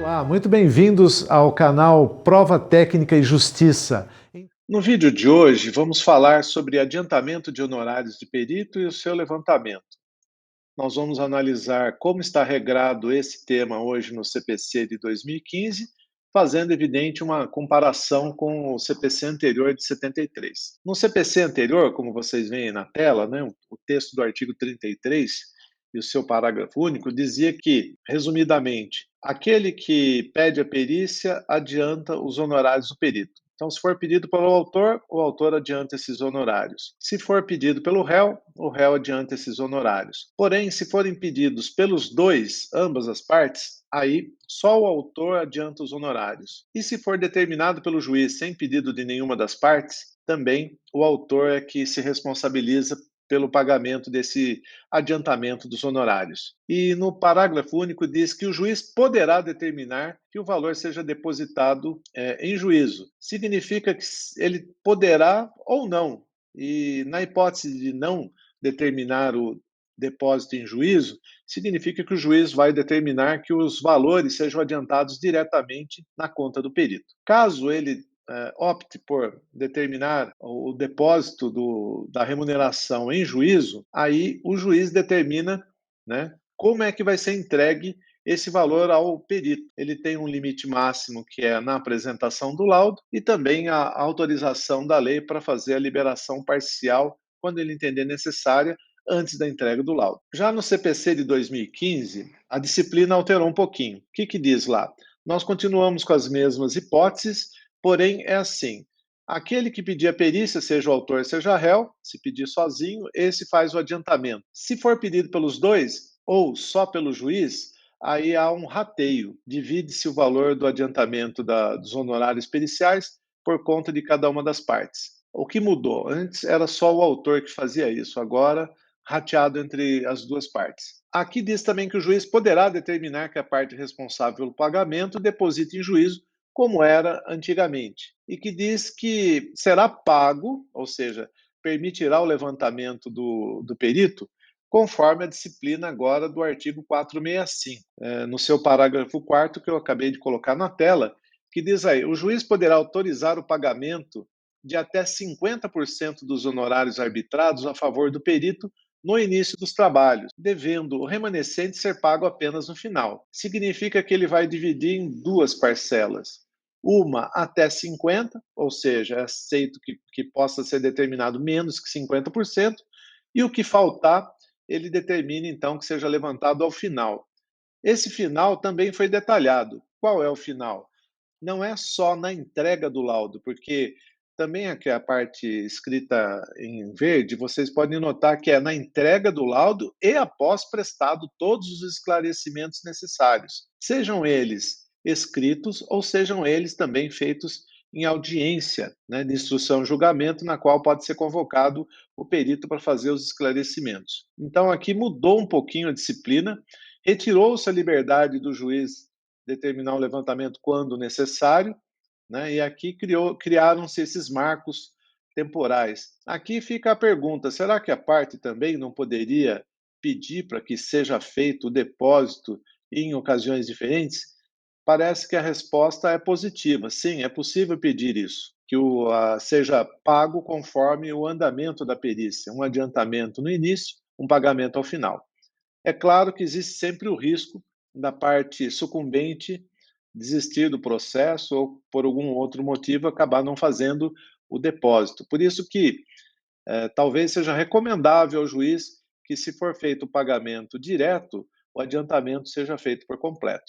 Olá, muito bem-vindos ao canal Prova Técnica e Justiça. No vídeo de hoje, vamos falar sobre adiantamento de honorários de perito e o seu levantamento. Nós vamos analisar como está regrado esse tema hoje no CPC de 2015, fazendo evidente uma comparação com o CPC anterior de 73. No CPC anterior, como vocês veem na tela, né, o texto do artigo 33 e o seu parágrafo único dizia que, resumidamente, aquele que pede a perícia adianta os honorários do perito. Então, se for pedido pelo autor, o autor adianta esses honorários. Se for pedido pelo réu, o réu adianta esses honorários. Porém, se forem pedidos pelos dois, ambas as partes, aí só o autor adianta os honorários. E se for determinado pelo juiz sem pedido de nenhuma das partes, também o autor é que se responsabiliza pelo pagamento desse adiantamento dos honorários. E no parágrafo único diz que o juiz poderá determinar que o valor seja depositado em juízo. Significa que ele poderá ou não. E na hipótese de não determinar o depósito em juízo, significa que o juiz vai determinar que os valores sejam adiantados diretamente na conta do perito. Caso ele opte por determinar o depósito da remuneração em juízo, aí o juiz determina, né, como é que vai ser entregue esse valor ao perito. Ele tem um limite máximo que é na apresentação do laudo e também a autorização da lei para fazer a liberação parcial quando ele entender necessária antes da entrega do laudo. Já no CPC de 2015, a disciplina alterou um pouquinho. O que diz lá? Nós continuamos com as mesmas hipóteses, porém é assim: aquele que pedir a perícia, seja o autor, seja réu, se pedir sozinho, esse faz o adiantamento. Se for pedido pelos dois ou só pelo juiz, aí há um rateio. Divide-se o valor do adiantamento dos honorários periciais por conta de cada uma das partes. O que mudou? Antes era só o autor que fazia isso, agora rateado entre as duas partes. Aqui diz também que o juiz poderá determinar que a parte responsável pelo pagamento deposite em juízo, como era antigamente, e que diz que será pago, ou seja, permitirá o levantamento do perito, conforme a disciplina agora do artigo 465, no seu parágrafo 4º, que eu acabei de colocar na tela, que diz aí: o juiz poderá autorizar o pagamento de até 50% dos honorários arbitrados a favor do perito no início dos trabalhos, devendo o remanescente ser pago apenas no final. Significa que ele vai dividir em duas parcelas. Uma até 50%, ou seja, é aceito que possa ser determinado menos que 50%, e o que faltar, ele determina então que seja levantado ao final. Esse final também foi detalhado. Qual é o final? Não é só na entrega do laudo, porque também aqui a parte escrita em verde, vocês podem notar que é na entrega do laudo e após prestado todos os esclarecimentos necessários, sejam eles escritos ou sejam eles também feitos em audiência, né, de instrução e julgamento, na qual pode ser convocado o perito para fazer os esclarecimentos. Então aqui mudou um pouquinho a disciplina, retirou-se a liberdade do juiz determinar o levantamento quando necessário, né? E aqui criaram-se esses marcos temporais. Aqui fica a pergunta: será que a parte também não poderia pedir para que seja feito o depósito em ocasiões diferentes? Parece que a resposta é positiva. Sim, é possível pedir isso, que seja pago conforme o andamento da perícia, um adiantamento no início, um pagamento ao final. É claro que existe sempre o risco da parte sucumbente desistir do processo ou, por algum outro motivo, acabar não fazendo o depósito. Por isso que talvez seja recomendável ao juiz que, se for feito o pagamento direto, o adiantamento seja feito por completo.